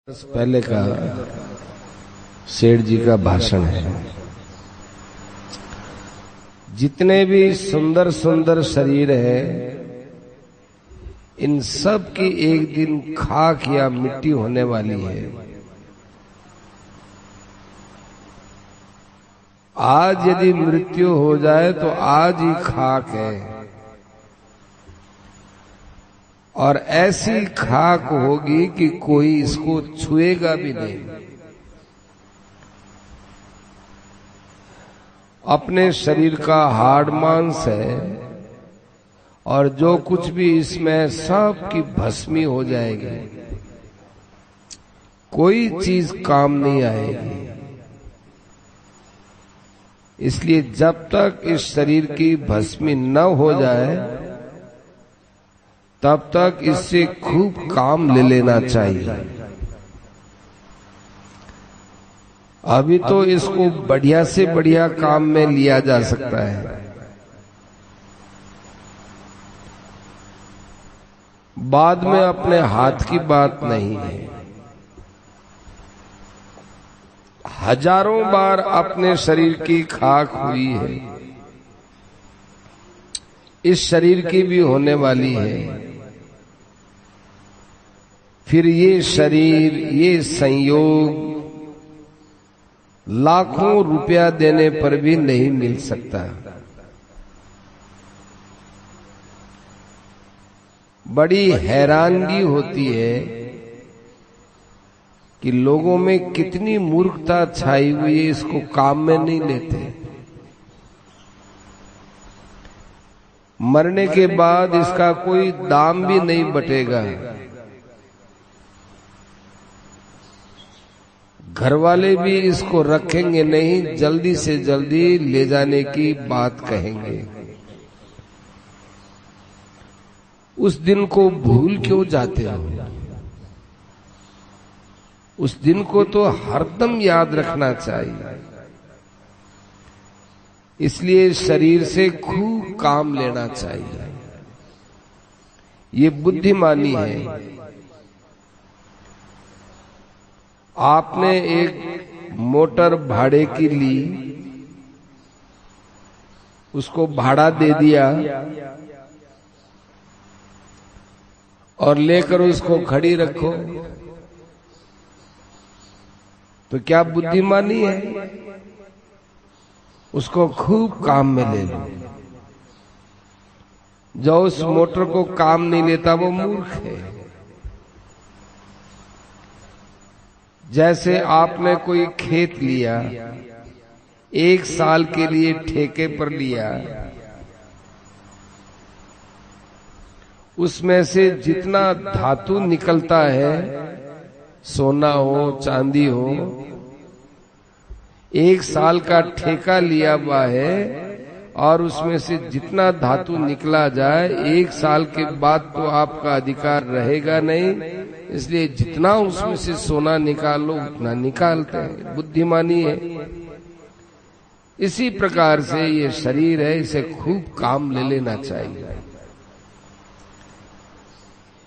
पहले का सेठ जी का भाषण है। जितने भी सुंदर सुंदर शरीर है, इन सब की एक दिन खाक या मिट्टी होने वाली है। आज यदि मृत्यु हो जाए तो आज ही खाक है, और ऐसी खाक होगी कि कोई इसको छुएगा भी नहीं। अपने शरीर का हाड़ मांस है, और जो कुछ भी इसमें सब की भस्मी हो जाएगी, कोई चीज काम नहीं आएगी। इसलिए जब तक इस शरीर की भस्मी न हो जाए, तब तक इससे खूब काम ले लेना चाहिए। अभी तो इसको बढ़िया से बढ़िया काम में लिया जा सकता है। बाद में अपने हाथ की बात नहीं है। हजारों बार अपने शरीर की खाक हुई है, इस शरीर की भी होने वाली है। फिर ये शरीर, ये संयोग लाखों रुपया देने पर भी नहीं मिल सकता। बड़ी हैरानगी होती है कि लोगों में कितनी मूर्खता छाई हुई है, इसको काम में नहीं लेते। मरने के बाद इसका कोई दाम भी नहीं बटेगा। घर वाले भी इसको रखेंगे नहीं, जल्दी से जल्दी ले जाने की बात कहेंगे। उस दिन को भूल क्यों जाते हो? उस दिन को तो हरदम याद रखना चाहिए। इसलिए शरीर से खूब काम लेना चाहिए। ये बुद्धिमानी है। आपने एक मोटर भाड़े की ली, उसको भाड़ा दे दिया और लेकर उसको खड़ी रखो, तो क्या बुद्धिमानी है? उसको खूब काम में ले लो। जो उस मोटर को काम नहीं लेता वो मूर्ख है। जैसे आपने कोई खेत लिया, एक साल के लिए ठेके पर लिया, उसमें से जितना धातु निकलता है, सोना हो चांदी हो, एक साल का ठेका लिया हुआ है, और उसमें से जितना धातु निकला जाए, एक साल के बाद तो आपका अधिकार रहेगा नहीं। इसलिए जितना उसमें से सोना निकालो उतना निकालते हैं। बुद्धिमानी है। इसी प्रकार से ये शरीर है, इसे खूब काम ले लेना चाहिए।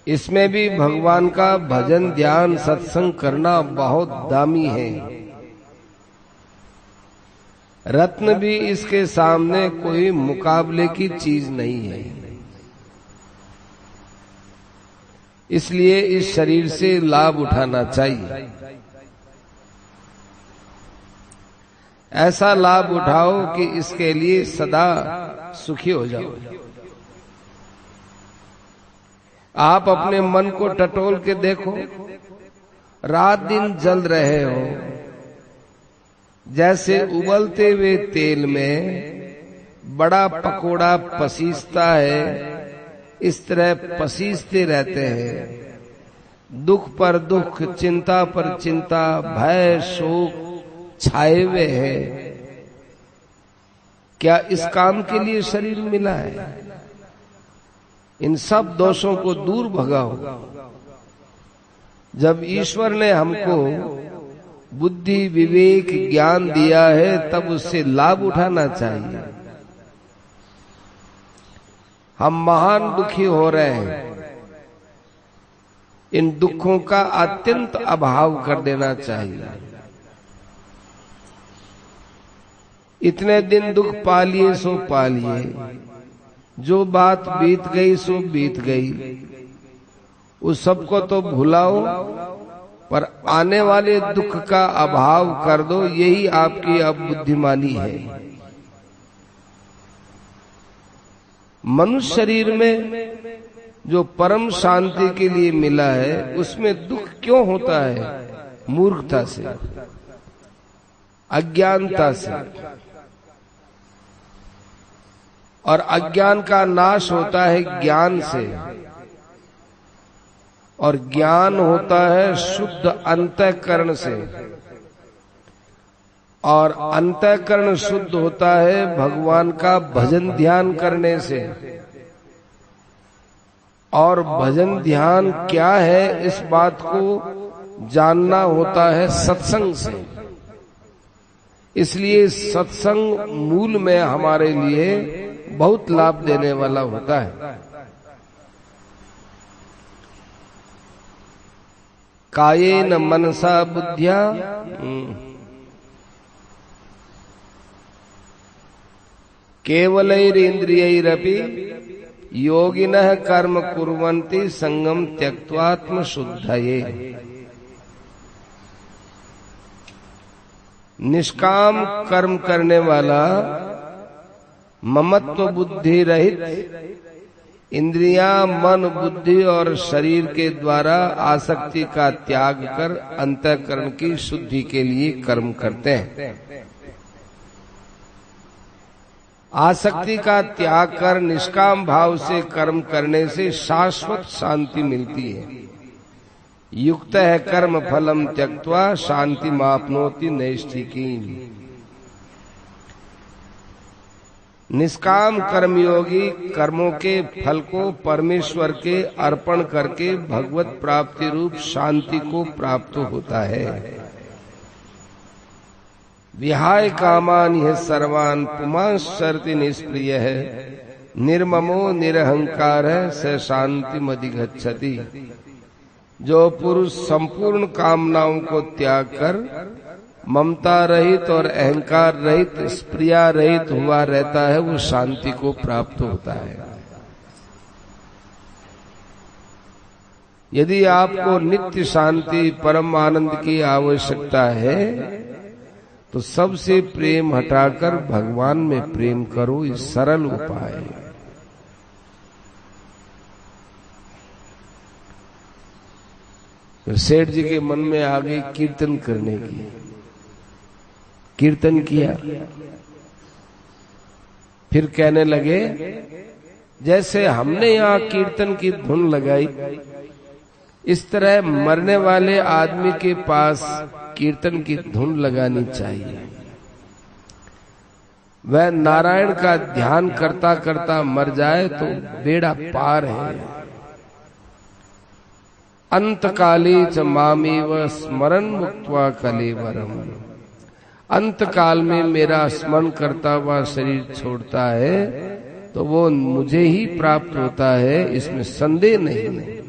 इसमें भी भगवान का भजन ध्यान सत्संग करना बहुत दामी है। रत्न भी इसके सामने कोई मुकाबले की चीज नहीं है। इसलिए इस शरीर से लाभ उठाना चाहिए। ऐसा लाभ उठाओ कि इसके लिए सदा सुखी हो जाओ। आप अपने मन को टटोल के देखो, रात दिन जल रहे हो। जैसे उबलते हुए तेल में बड़ा पकोड़ा पसीजता है, इस तरह पसीजते रहते हैं। दुख पर दुख, चिंता पर चिंता, भय शोक छाए हुए हैं। क्या इस काम के लिए शरीर मिला है? इन सब दोषों को दूर भगाओ। जब ईश्वर ने हमको बुद्धि विवेक ज्ञान दिया है, तब उससे लाभ उठाना चाहिए। हम महान दुखी हो रहे हैं, इन दुखों का अत्यंत अभाव कर देना चाहिए। इतने दिन दुख पालिए सो पालिए, जो बात बीत गई सो बीत गई, उस सबको तो भुलाओ, पर आने वाले दुख का अभाव कर दो। यही आपकी अब बुद्धिमानी है। मनुष्य शरीर में जो परम शांति के लिए मिला है, उसमें दुख क्यों होता है? मूर्खता से, अज्ञानता से। और अज्ञान का नाश होता है ज्ञान से, और ज्ञान होता है शुद्ध अंतःकरण से, और अंतःकरण शुद्ध होता है भगवान का भजन ध्यान करने से। और भजन ध्यान क्या है, इस बात को जानना होता है सत्संग से। इसलिए सत्संग मूल में हमारे लिए बहुत लाभ देने वाला होता है। कायेन मनसा बुद्ध्या केवलैरिन्द्रियैरपि योगिनः कर्म कुर्वन्ति संगम त्यक्त्वात्म शुद्धये। निष्काम कर्म करने वाला, ममत्व बुद्धि रहित, इंद्रियां, मन, बुद्धि और शरीर के द्वारा आसक्ति का त्याग कर अंतःकरण की शुद्धि के लिए कर्म करते हैं। आसक्ति का त्याग कर निष्काम भाव से कर्म करने से शाश्वत शांति मिलती है। युक्त है कर्म फलम त्यक्त्वा शांति मापनोति नैष्ठिकीम। निष्काम कर्मयोगी कर्मों के फल को परमेश्वर के अर्पण करके भगवत प्राप्ति रूप शांति को प्राप्त होता है। विहाय कामान यह सर्वान पुमांस शर्ति निष्प्रिय है, निर्ममो निरहंकार है स शांति मधिगच्छति। जो पुरुष संपूर्ण कामनाओं को त्याग कर ममता रहित और अहंकार रहित, स्प्रिया रहित हुआ रहता है, वो शांति को प्राप्त होता है। यदि आपको नित्य शांति परम आनंद की आवश्यकता है, तो सबसे प्रेम हटाकर भगवान में प्रेम करो। ये सरल उपाय है। सेठ जी के मन में आ गई कीर्तन करने की। कीर्तन किया, फिर कहने लगे जैसे हमने यहाँ कीर्तन की धुन लगाई, इस तरह मरने वाले आदमी के पास कीर्तन की धुन लगानी चाहिए। वह नारायण का ध्यान करता करता मर जाए तो बेड़ा पार है। अंतकाले च मामेव स्मरण मुक्त्वा कलेवरम। अंत काल में मेरा स्मरण करता हुआ शरीर छोड़ता है तो वो मुझे ही प्राप्त होता है, इसमें संदेह नहीं।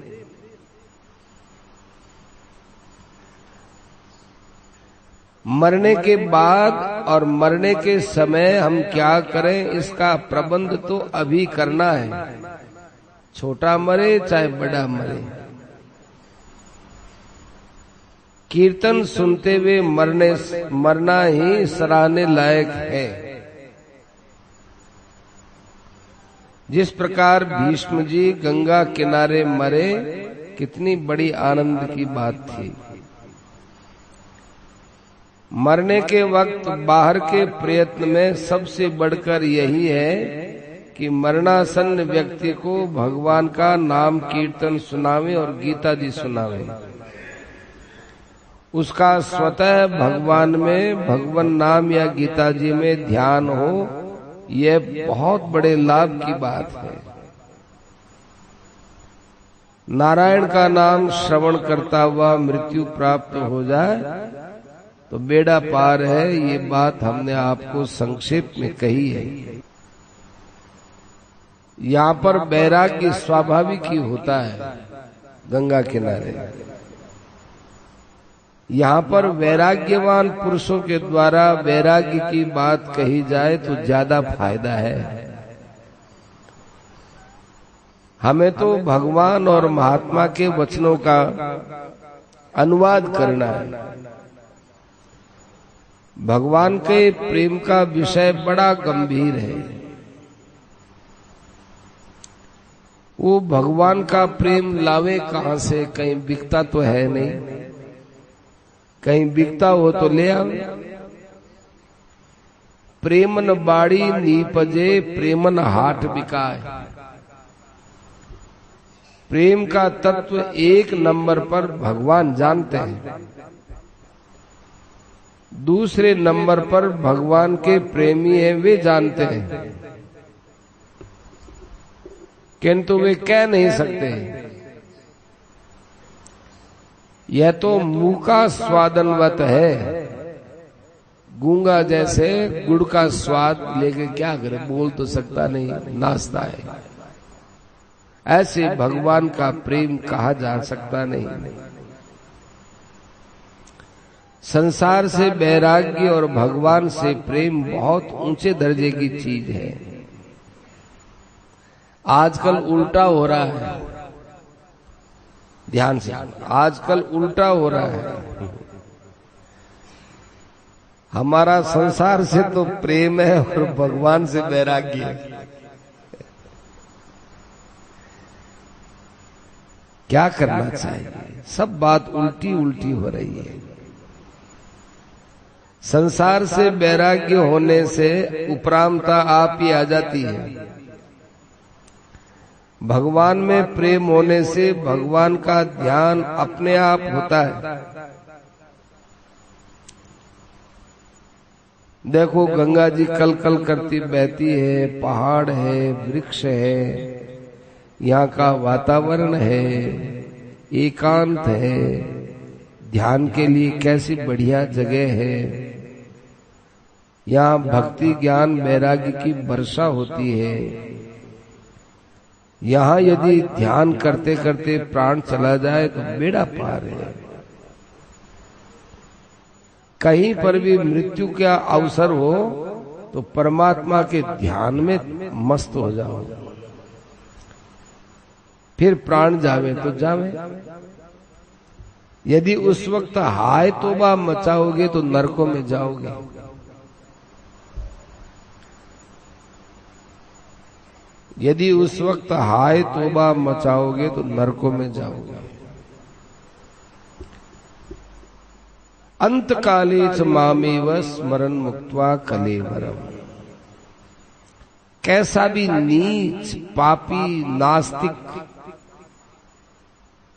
मरने के बाद और मरने के समय हम क्या करें, इसका प्रबंध तो अभी करना है। छोटा मरे चाहे बड़ा मरे, कीर्तन सुनते हुए मरना ही सराहने लायक है। जिस प्रकार भीष्म जी गंगा किनारे मरे, कितनी बड़ी आनंद की बात थी। मरने के वक्त बाहर के प्रयत्न में सबसे बढ़कर यही है कि मरणासन्न व्यक्ति को भगवान का नाम कीर्तन सुनावे और गीता जी सुनावे। उसका स्वतः भगवान में, भगवान नाम या गीता जी में ध्यान हो, यह बहुत बड़े लाभ की बात है। नारायण का नाम श्रवण करता हुआ मृत्यु प्राप्त हो जाए तो बेड़ा पार है। ये बात हमने आपको संक्षेप में कही है। यहाँ पर वैराग्य स्वाभाविक ही होता है। गंगा किनारे। यहाँ पर वैराग्यवान पुरुषों के द्वारा वैराग्य की बात कही जाए तो ज्यादा फायदा है। हमें तो भगवान और महात्मा के वचनों का अनुवाद करना है। भगवान के प्रेम का विषय बड़ा गंभीर है। वो भगवान का प्रेम लावे कहां से? कहीं बिकता तो है नहीं। कहीं बिकता हो तो ले आओ। प्रेमन बाड़ी नीपजे प्रेमन हाट बिकाए। प्रेम का तत्व एक नंबर पर भगवान जानते हैं, दूसरे नंबर पर भगवान के प्रेमी हैं वे जानते हैं, किंतु वे कह नहीं सकते। यह तो मुंह का स्वादनवत है। गूंगा जैसे गुड़ का स्वाद लेके क्या करे, बोल तो सकता नहीं, नाचता है। ऐसे भगवान का प्रेम कहा जा सकता नहीं। संसार से वैराग्य और भगवान से प्रेम बहुत ऊंचे दर्जे की चीज है। आजकल उल्टा हो रहा है, ध्यान से, आजकल उल्टा हो रहा है। हमारा संसार से तो प्रेम है और भगवान से वैराग्य है। क्या करना चाहिए? सब बात उल्टी उल्टी हो रही है। संसार से वैराग्य होने से उपरामता आप ही आ जाती है। भगवान में प्रेम होने से भगवान का ध्यान अपने आप होता है। देखो गंगा जी कल कल करती बहती है, पहाड़ है, वृक्ष है, यहाँ का वातावरण है, एकांत है, ध्यान के लिए कैसी बढ़िया जगह है। यहाँ भक्ति ज्ञान वैराग्य की वर्षा होती है। यहाँ यदि ध्यान करते करते प्राण चला जाए तो बेड़ा पार है। कहीं पर भी मृत्यु का अवसर हो तो परमात्मा के ध्यान में मस्त हो जाओ। फिर प्राण जावे तो जावे। यदि उस वक्त हाय तौबा मचाओगे तो नरकों में जाओगे। यदि उस वक्त हाय तौबा मचाओगे तो नरकों में जाओगे। अंतकाले च मामेव स्मरण मुक्त्वा कलेवरम। कैसा भी नीच पापी नास्तिक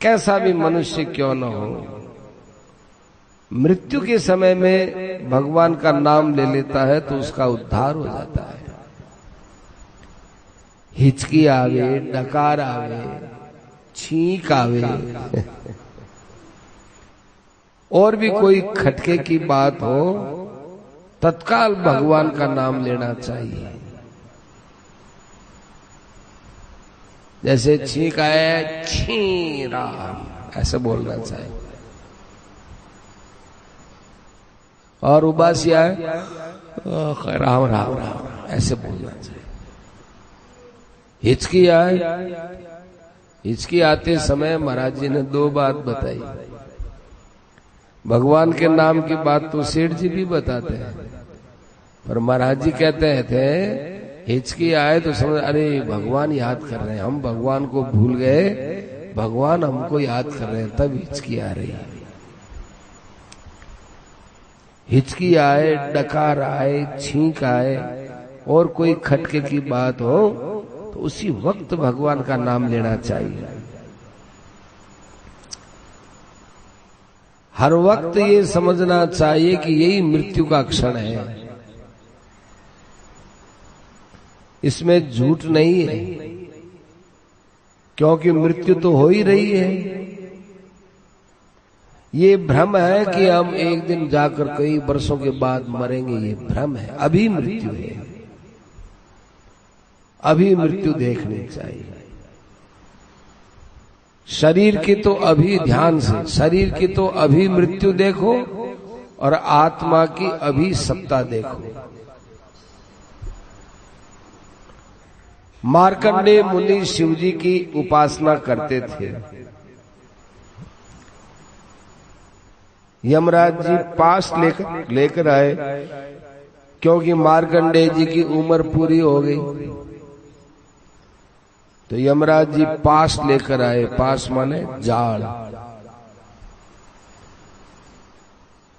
कैसा भी मनुष्य क्यों न हो, मृत्यु के समय में भगवान का नाम ले लेता है तो उसका उद्धार हो जाता है। हिचकी आवे, डकार आवे, छींक आवे और भी कोई खटके की बात हो, तत्काल भगवान का नाम लेना चाहिए। जैसे छींक आए, छी राम, ऐसे बोलना चाहिए। और उबासी आए, राम राम राम, ऐसे बोलना चाहिए। हिचकी आए, हिचकी आते समय महाराज जी ने दो बात बताई। भगवान के नाम की बात तो सेठ जी भी बताते हैं, पर महाराज जी कहते थे हिचकी आए तो समझ, अरे भगवान याद कर रहे हैं, हम भगवान को भूल गए, भगवान हमको याद कर रहे हैं, तब हिचकी आ रही है। हिचकी आए, डकार आए, छींक आए और कोई खटके की बात हो तो उसी वक्त भगवान का नाम लेना चाहिए। हर वक्त ये समझना चाहिए कि यही मृत्यु का क्षण है। इसमें झूठ नहीं है, क्योंकि मृत्यु तो हो ही रही है। ये भ्रम है कि हम एक दिन जाकर कई वर्षों के बाद मरेंगे, ये भ्रम है। अभी मृत्यु है, अभी मृत्यु देखनी चाहिए। शरीर की तो अभी ध्यान से, शरीर की तो अभी मृत्यु देखो और आत्मा की अभी सत्ता देखो। मार्कंडेय मुनि शिवजी की उपासना करते थे। यमराज जी पास लेकर आए, क्योंकि मार्कंडेय जी की उम्र पूरी हो गई। तो यमराज जी पास लेकर आए, पास माने जाल।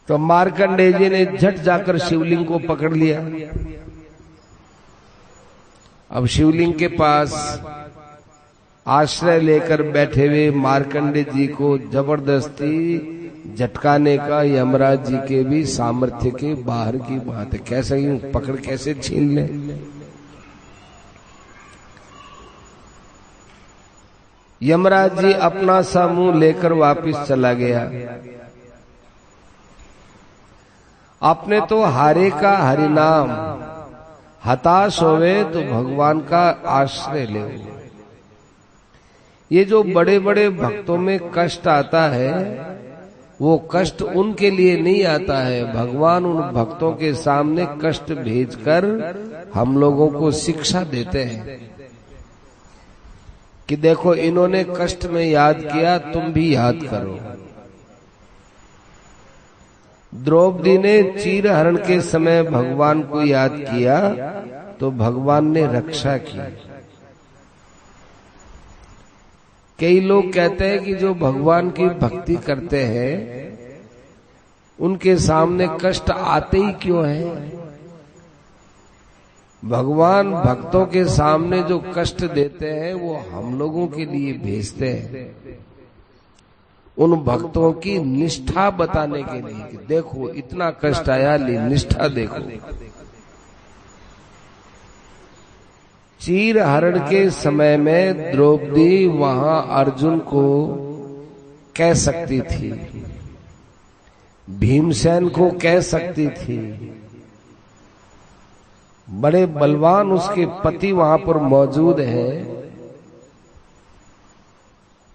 तो मार्कंडेय जी ने झट जाकर शिवलिंग को पकड़ लिया। अब शिवलिंग के पास आश्रय लेकर बैठे हुए मार्कंडेय जी को जबरदस्ती झटकाने का यमराज जी के भी सामर्थ्य के बाहर की बात है। कैसे यूं पकड़ कैसे छीन ले। यमराज जी अपना सा मुंह लेकर वापिस चला गया। आपने तो हारे का हरिनाम, हताश होवे तो भगवान का आश्रय ले। ये जो बड़े बड़े भक्तों में कष्ट आता है, वो कष्ट उनके लिए नहीं आता है। भगवान उन भक्तों के सामने कष्ट भेजकर हम लोगों को शिक्षा देते हैं कि देखो इन्होंने कष्ट में याद किया, तुम भी याद करो। द्रौपदी ने चीरहरण के समय भगवान को याद किया तो भगवान ने रक्षा की। कई लोग कहते हैं कि जो भगवान की भक्ति करते हैं उनके सामने कष्ट आते ही क्यों हैं? भगवान भक्तों के सामने जो कष्ट देते हैं वो हम लोगों के लिए भेजते हैं, उन भक्तों की निष्ठा बताने के लिए कि देखो इतना कष्ट आया, ली निष्ठा देखो। चीरहरण के समय में द्रौपदी वहां अर्जुन को कह सकती थी, भीमसेन को कह सकती थी, बड़े बलवान उसके पति वहां पर मौजूद हैं।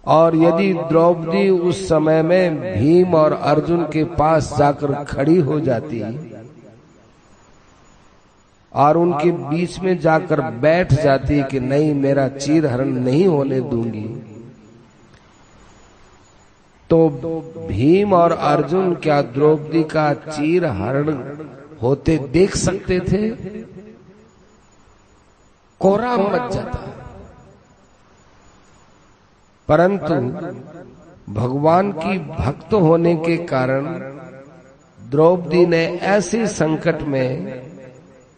और यदि द्रौपदी उस समय में भीम और अर्जुन के पास जाकर खड़ी हो जाती और उनके बीच में जाकर बैठ जाती कि नहीं मेरा चीरहरण नहीं होने दूंगी, तो भीम और अर्जुन क्या द्रौपदी का चीरहरण होते देख सकते थे? कोहराम मच जाता। परंतु भगवान की भक्त होने के कारण द्रौपदी ने ऐसे संकट में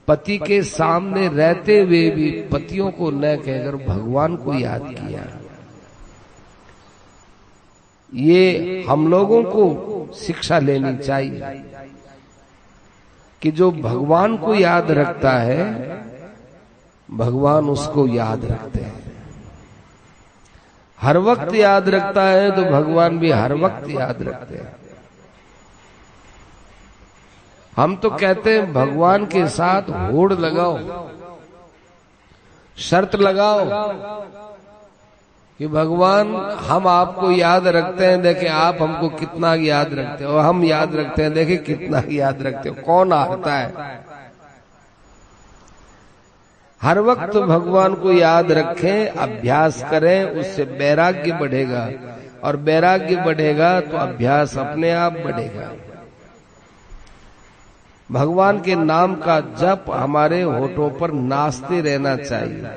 पति के सामने रहते हुए भी पतियों को न कहकर भगवान को याद किया। ये हम लोगों को शिक्षा लेनी चाहिए कि जो भगवान को याद रखता है भगवान उसको याद रखते हैं। हर वक्त याद रखता है तो भगवान भी हर वक्त याद रखते हैं। हम तो कहते हैं भगवान के साथ होड़ लगाओ, शर्त लगाओ कि भगवान हम आपको याद रखते हैं, देखें आप हमको कितना याद रखते हो, हम याद रखते हैं, देखें कितना याद रखते हो, कौन हारता है। हर वक्त भगवान को याद रखें, अभ्यास करें, उससे वैराग्य बढ़ेगा और वैराग्य बढ़ेगा तो अभ्यास अपने आप बढ़ेगा। भगवान के नाम का जप हमारे होठों पर नाचते रहना चाहिए।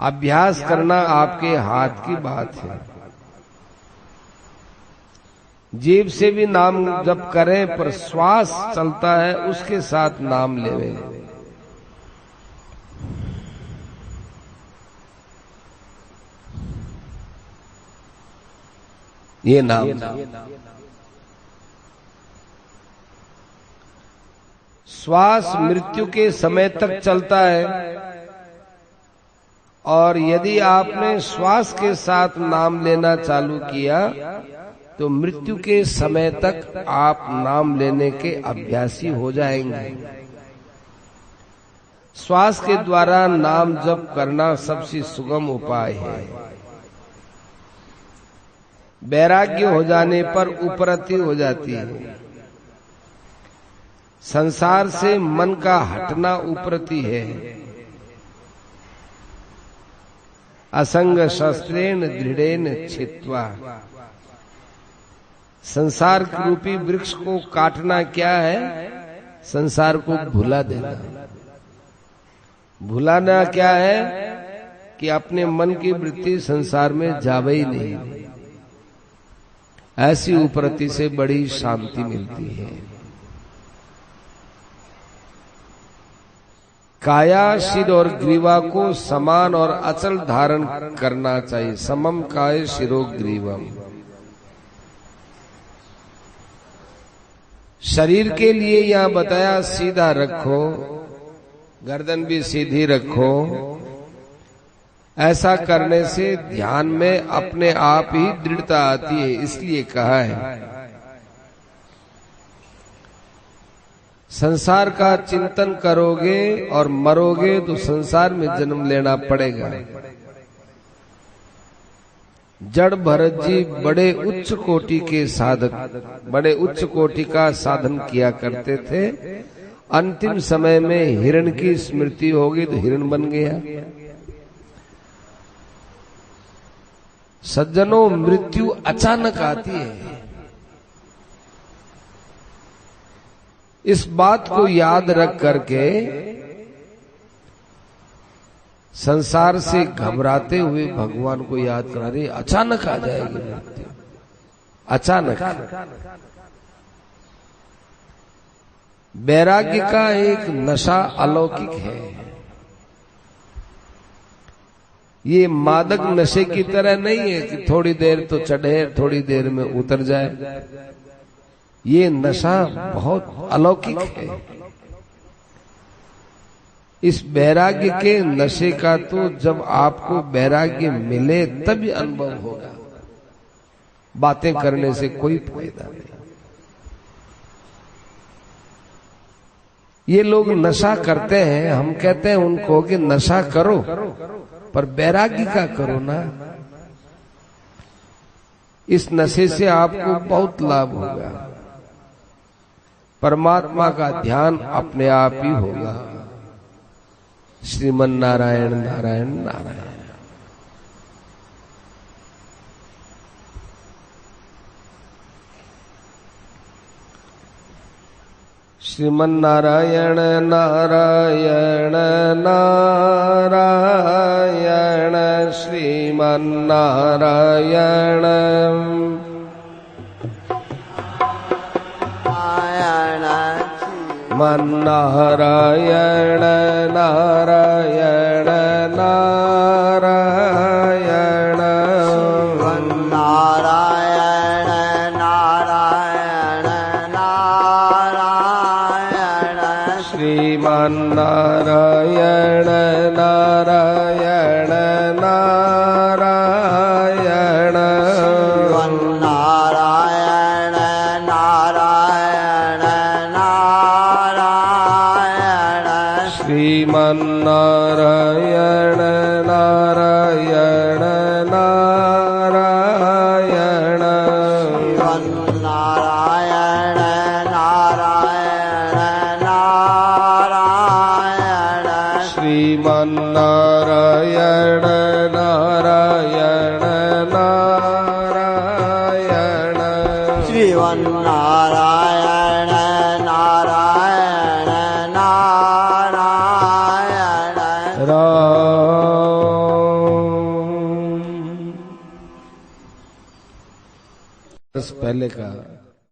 अभ्यास करना आपके हाथ की बात है। जीभ से भी नाम जप करें, पर श्वास चलता है उसके साथ नाम लेवे। ये नाम श्वास मृत्यु के समय तक चलता है, और यदि आपने श्वास के साथ नाम लेना चालू किया तो मृत्यु के समय तक आप नाम लेने के अभ्यासी हो जाएंगे। श्वास के द्वारा नाम जप करना सबसे सुगम उपाय है। वैराग्य हो जाने पर उपरति हो जाती है। संसार से मन का हटना उपरति है। असंग शस्त्रेण दृढ़ेन छित्त्वा, संसार रूपी वृक्ष को काटना क्या है? संसार को भुला देना। भुलाना क्या है? कि अपने मन की वृत्ति संसार में जावे ही नहीं। ऐसी उपरति से बड़ी शांति मिलती है। काया, सिर और ग्रीवा को समान और अचल धारण करना चाहिए। समम काय शिरो ग्रीवम। शरीर के लिए यहां बताया सीधा रखो, गर्दन भी सीधी रखो। ऐसा करने से ध्यान में अपने आप ही दृढ़ता आती है, इसलिए कहा है। संसार का चिंतन करोगे और मरोगे तो संसार में जन्म लेना पड़ेगा। जड़ भरत जी बड़े उच्च कोटि के साधक, बड़े उच्च कोटि का साधन किया करते थे। अंतिम समय में हिरण की स्मृति हो गई तो हिरण बन गया। सज्जनों, मृत्यु अचानक आती है। इस बात को याद रख करके संसार से घबराते हुए भगवान को याद करा रहे। अचानक आ जाएगी मृत्यु, अचानक। वैराग्य का एक नशा अलौकिक है। ये मादक नशे की तरह नहीं है कि थोड़ी देर तो चढ़े थोड़ी देर में उतर जाए। ये नशा बहुत अलौकिक है। इस वैराग्य के नशे का तो जब आपको वैराग्य मिले तभी अनुभव होगा। बातें करने से कोई फायदा नहीं। ये लोग नशा करते हैं, हम कहते हैं उनको कि नशा करो, पर वैराग्य का करो ना। इस नशे से आपको बहुत लाभ होगा। परमात्मा का ध्यान अपने आप ही होगा। श्रीमन नारायण नारायण नारायण। श्रीमन नारायण नारायण नारायण श्रीमन नारायण मन नारायण नारायण नारायण नारायण नारायण नारायण श्रीमन नारायण नारायण नारायण नारायण नारायण नारायण श्रीमन नारायण नारायण नारायण नारायण नारायण नारायण श्रीमन नारायण नारायण नारायण श्रीमन्नारायण नारायण नारायण राम। पहले का